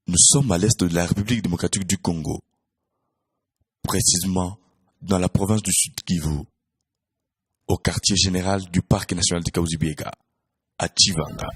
Nous sommes à l'est de la République démocratique du Congo, précisément dans la province du Sud Kivu, au quartier général du parc national de Kahuzi-Biega, à Tshivanga.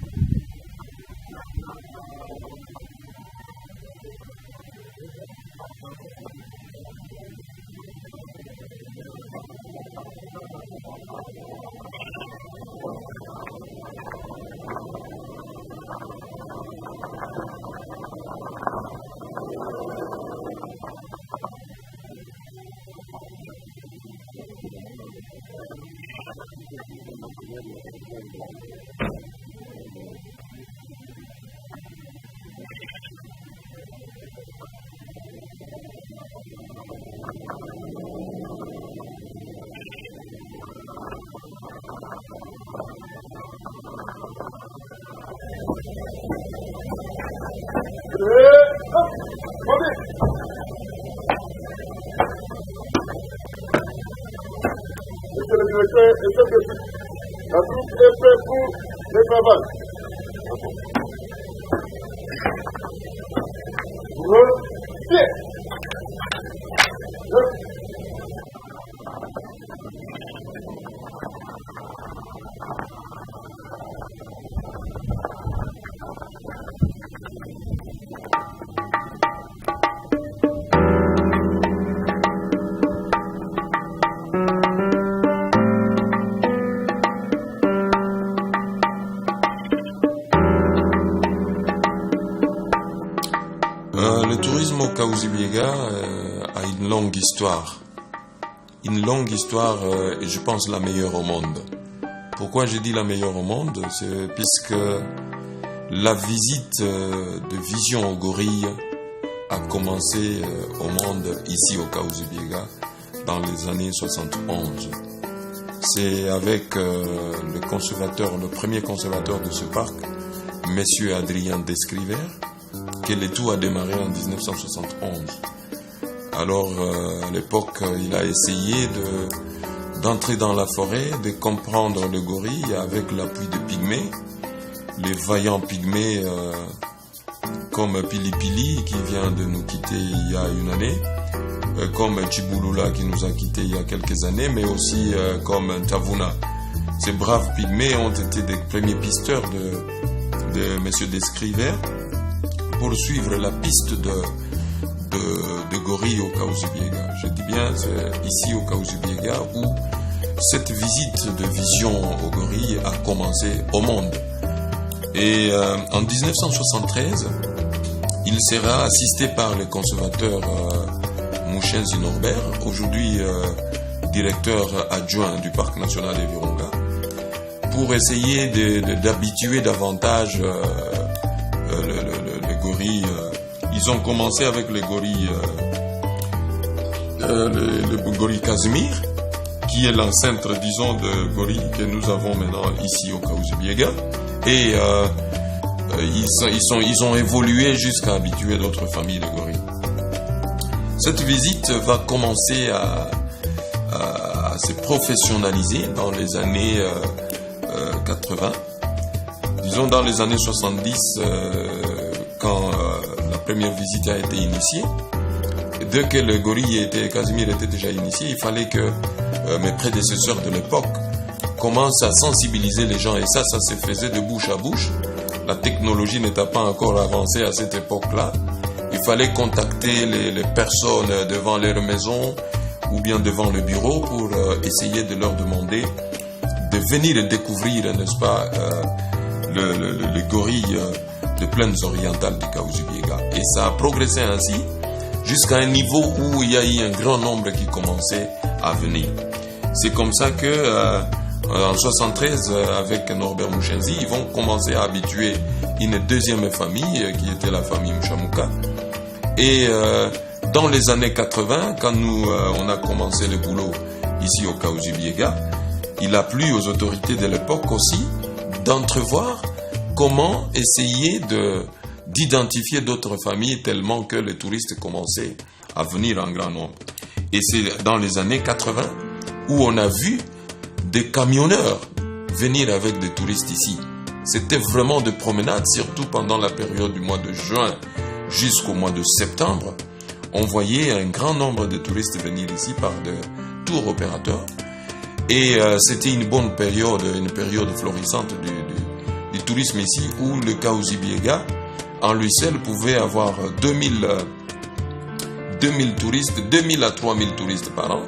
Monsieur le directeur et chef de site, la troupe est prête pour le travail. Bien. Le tourisme au Kahuzi-Biega a une longue histoire. Une longue histoire, et je pense la meilleure au monde. Pourquoi je dis la meilleure au monde? C'est puisque la visite de vision aux gorilles a commencé au monde ici au Kahuzi-Biega dans les années 71. C'est avec le premier conservateur de ce parc, Monsieur Adrien Descrivère, que le tout a démarré en 1971. Alors, à l'époque, il a essayé d'entrer dans la forêt, de comprendre le gorille avec l'appui de pygmées, les vaillants pygmées comme Pili Pili qui vient de nous quitter il y a une année, comme Chibulula qui nous a quittés il y a quelques années, mais aussi comme Tavuna. Ces braves pygmées ont été des premiers pisteurs de M. Descrivère pour suivre la piste de gorilles au Kahuzi-Biega. Je dis bien, c'est ici au Kahuzi-Biega où cette visite de vision aux gorilles a commencé au monde. Et en 1973, il sera assisté par le conservateur Mushenzi Norbert, aujourd'hui directeur adjoint du parc national des Virunga, pour essayer d'habituer davantage les gorilles. Ils ont commencé avec les gorilles, le gorille Casimir, qui est l'ancêtre, disons, de gorille que nous avons maintenant ici au Kahuzi-Biega. Et ils ont évolué jusqu'à habituer d'autres familles de gorilles. Cette visite va commencer à se professionnaliser dans les années 80. Disons dans les années 70, quand la première visite a été initiée. Dès que le gorille Casimir était déjà initié, il fallait que mes prédécesseurs de l'époque commencent à sensibiliser les gens. Et ça se faisait de bouche à bouche. La technologie n'était pas encore avancée à cette époque-là. Il fallait contacter les personnes devant leur maison ou bien devant le bureau pour essayer de leur demander de venir découvrir, n'est-ce pas, le gorille de plaines orientales du Kahuzi-Biega. Et ça a progressé ainsi jusqu'à un niveau où il y a eu un grand nombre qui commençait à venir. C'est comme ça que en 73, avec Norbert Mushenzi, ils vont commencer à habituer une deuxième famille qui était la famille Mchamuka. Et dans les années 80, quand on a commencé le boulot ici au Kahuzi-Biega, il a plu aux autorités de l'époque aussi d'entrevoir comment essayer d'identifier d'autres familles tellement que les touristes commençaient à venir en grand nombre. Et c'est dans les années 80 où on a vu des camionneurs venir avec des touristes ici. C'était vraiment de promenade, surtout pendant la période du mois de juin, jusqu'au mois de septembre, on voyait un grand nombre de touristes venir ici par de tour opérateurs. Et c'était une bonne période, une période florissante du tourisme ici, où le Kahuzi Biega, en lui seul, pouvait avoir 2000 touristes, 2000 à 3000 touristes par an,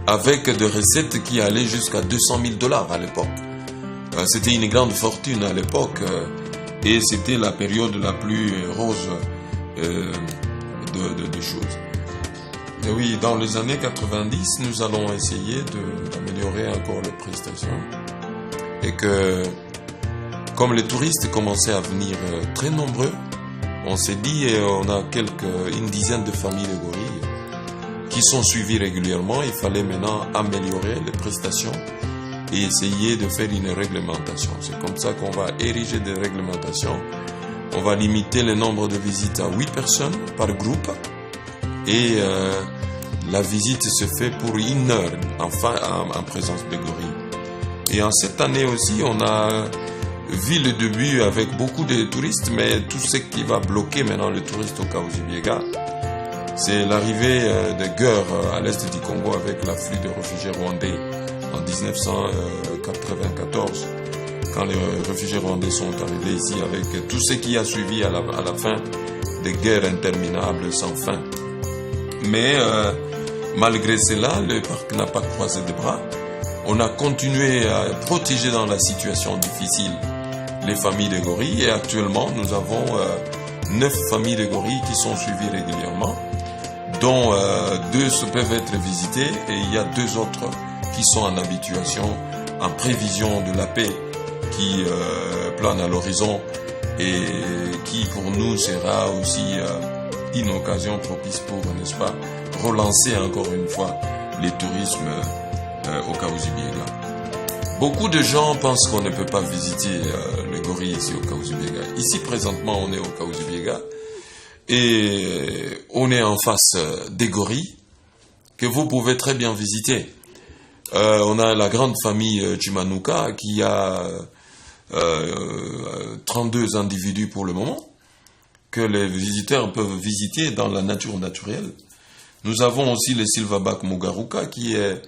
avec des recettes qui allaient jusqu'à $200,000 à l'époque. C'était une grande fortune à l'époque, et c'était la période la plus rose de choses. Et oui, dans les années 90, nous allons essayer d'améliorer encore les prestations. Et que, comme les touristes commençaient à venir très nombreux, on s'est dit, on a une dizaine de familles de gorilles qui sont suivies régulièrement. Il fallait maintenant améliorer les prestations et essayer de faire une réglementation. C'est comme ça qu'on va ériger des réglementations. On va limiter le nombre de visites à 8 personnes par groupe. Et la visite se fait pour 1 heure en présence de gorilles. Et en cette année aussi, on a vu le début avec beaucoup de touristes, mais tout ce qui va bloquer maintenant les touristes au Kahuzi Biega, c'est l'arrivée de guerres à l'est du Congo avec l'afflux de réfugiés rwandais en 1994, quand les réfugiés rwandais sont arrivés ici avec tout ce qui a suivi à la fin des guerres interminables sans fin. Mais malgré cela, le parc n'a pas croisé les bras. On a continué à protéger dans la situation difficile les familles de gorilles, et actuellement nous avons 9 familles de gorilles qui sont suivies régulièrement, dont 2 peuvent être visitées, et il y a 2 autres qui sont en habituation, en prévision de la paix qui plane à l'horizon, et qui pour nous sera aussi une occasion propice pour, n'est-ce pas, relancer encore une fois les tourismes au Kahuzi Biega. Beaucoup de gens pensent qu'on ne peut pas visiter les gorilles ici au Kahuzi Biega. Ici, présentement, on est au Kahuzi Biega et on est en face des gorilles que vous pouvez très bien visiter. On a la grande famille Chimanuka qui a 32 individus pour le moment, que les visiteurs peuvent visiter dans la nature naturelle. Nous avons aussi le Silverback Mugaruka qui est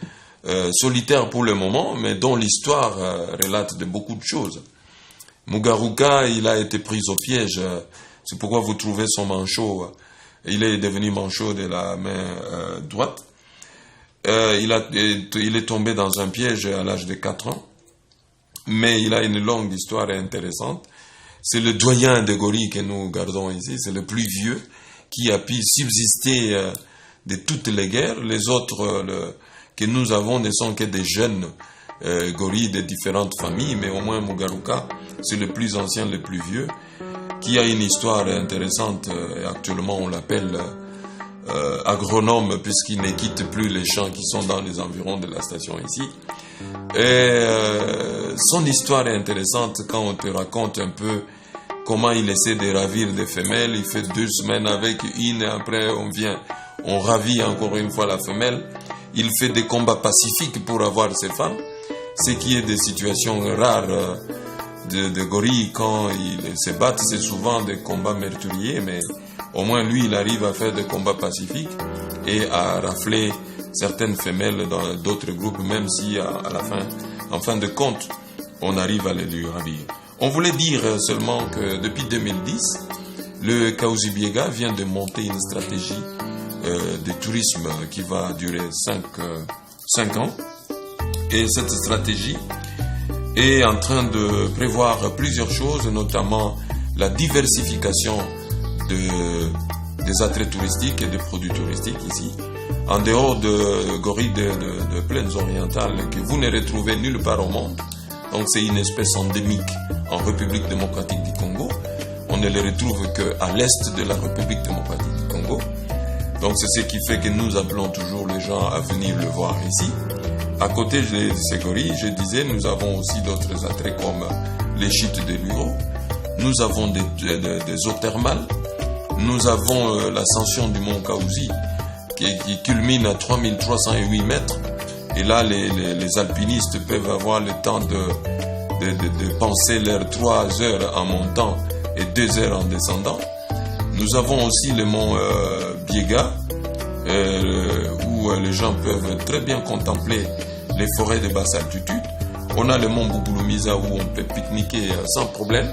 solitaire pour le moment, mais dont l'histoire relate de beaucoup de choses. Mugaruka, il a été pris au piège, c'est pourquoi vous trouvez son manchot, il est devenu manchot de la main droite. Il est tombé dans un piège à l'âge de 4 ans, mais il a une longue histoire intéressante. C'est le doyen des gorilles que nous gardons ici, c'est le plus vieux qui a pu subsister de toutes les guerres. Les autres que nous avons ne sont que des jeunes gorilles de différentes familles, mais au moins Mugaruka, c'est le plus ancien, le plus vieux, qui a une histoire intéressante. Et actuellement, on l'appelle agronome, puisqu'il ne quitte plus les champs qui sont dans les environs de la station ici. Et son histoire est intéressante quand on te raconte un peu comment il essaie de ravir des femelles. Il fait 2 semaines avec une, et après on ravit encore une fois la femelle. Il fait des combats pacifiques pour avoir ses femmes, ce qui est des situations rares de gorilles. Quand ils se battent, c'est souvent des combats meurtriers, mais au moins lui, il arrive à faire des combats pacifiques et à rafler certaines femelles dans d'autres groupes, même si à la fin, en fin de compte, on arrive à les lui ravir. On voulait dire seulement que depuis 2010, le Kahuzi Biega vient de monter une stratégie de tourisme qui va durer 5 ans. Et cette stratégie est en train de prévoir plusieurs choses, notamment la diversification des attraits touristiques et des produits touristiques ici. En dehors de gorilles de plaines orientales que vous ne retrouvez nulle part au monde. Donc c'est une espèce endémique en République démocratique du Congo. On ne les retrouve qu'à l'est de la République démocratique du Congo. Donc c'est ce qui fait que nous appelons toujours les gens à venir le voir ici. À côté de ces gorilles, je disais, nous avons aussi d'autres attraits comme les chutes de Luro. Nous avons des eaux thermales. Nous avons l'ascension du mont Kahuzi qui culmine à 3308 mètres. Et là, les alpinistes peuvent avoir le temps de penser leurs 3 heures en montant et 2 heures en descendant. Nous avons aussi le mont Biega, où les gens peuvent très bien contempler les forêts de basse altitude. On a le mont Bouboulou-Miza où on peut pique-niquer sans problème.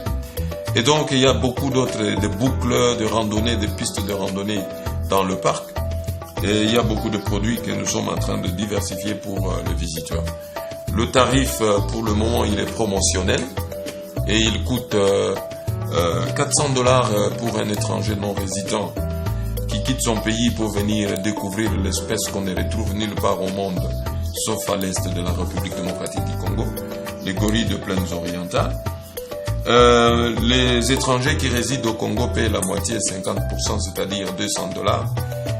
Et donc, il y a beaucoup d'autres de boucles de randonnée, de pistes de randonnée dans le parc. Et il y a beaucoup de produits que nous sommes en train de diversifier pour les visiteurs. Le tarif, pour le moment, il est promotionnel et il coûte $400 pour un étranger non résident qui quitte son pays pour venir découvrir l'espèce qu'on ne retrouve nulle part au monde, sauf à l'est de la République démocratique du Congo, les gorilles de plaines orientales. Les étrangers qui résident au Congo payent la moitié, 50%, c'est-à-dire $200.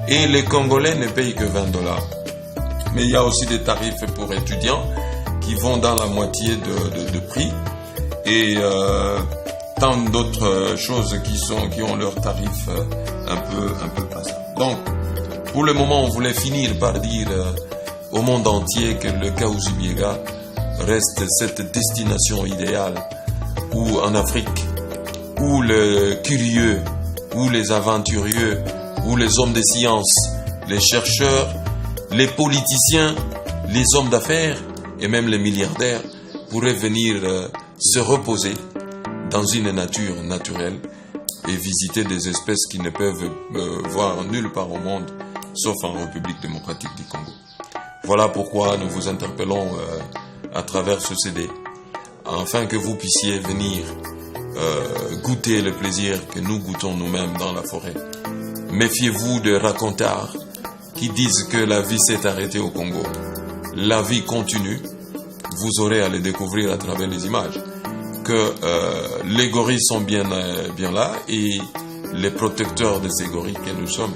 Et les Congolais ne payent que $20. Mais il y a aussi des tarifs pour étudiants qui vont dans la moitié de prix. Et tant d'autres choses qui ont leurs tarifs un peu passés. Donc, pour le moment, on voulait finir par dire au monde entier que le Kahuzi-Biega reste cette destination idéale où en Afrique, où les curieux, où les aventurieux, où les hommes de science, les chercheurs, les politiciens, les hommes d'affaires et même les milliardaires pourraient venir se reposer dans une nature naturelle et visiter des espèces qu'ils ne peuvent voir nulle part au monde, sauf en République démocratique du Congo. Voilà pourquoi nous vous interpellons à travers ce CD, afin que vous puissiez venir goûter le plaisir que nous goûtons nous-mêmes dans la forêt. Méfiez-vous de racontars qui disent que la vie s'est arrêtée au Congo. La vie continue. Vous aurez à les découvrir à travers les images. Que les gorilles sont bien là et les protecteurs de ces gorilles que nous sommes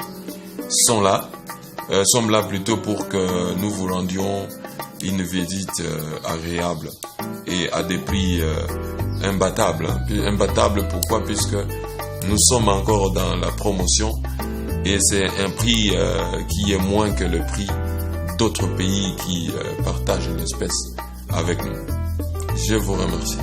sont là plutôt pour que nous vous rendions une visite agréable et à des prix imbattables. Imbattables pourquoi? Puisque nous sommes encore dans la promotion et c'est un prix qui est moins que le prix d'autres pays qui partagent l'espèce avec nous. Je vous remercie.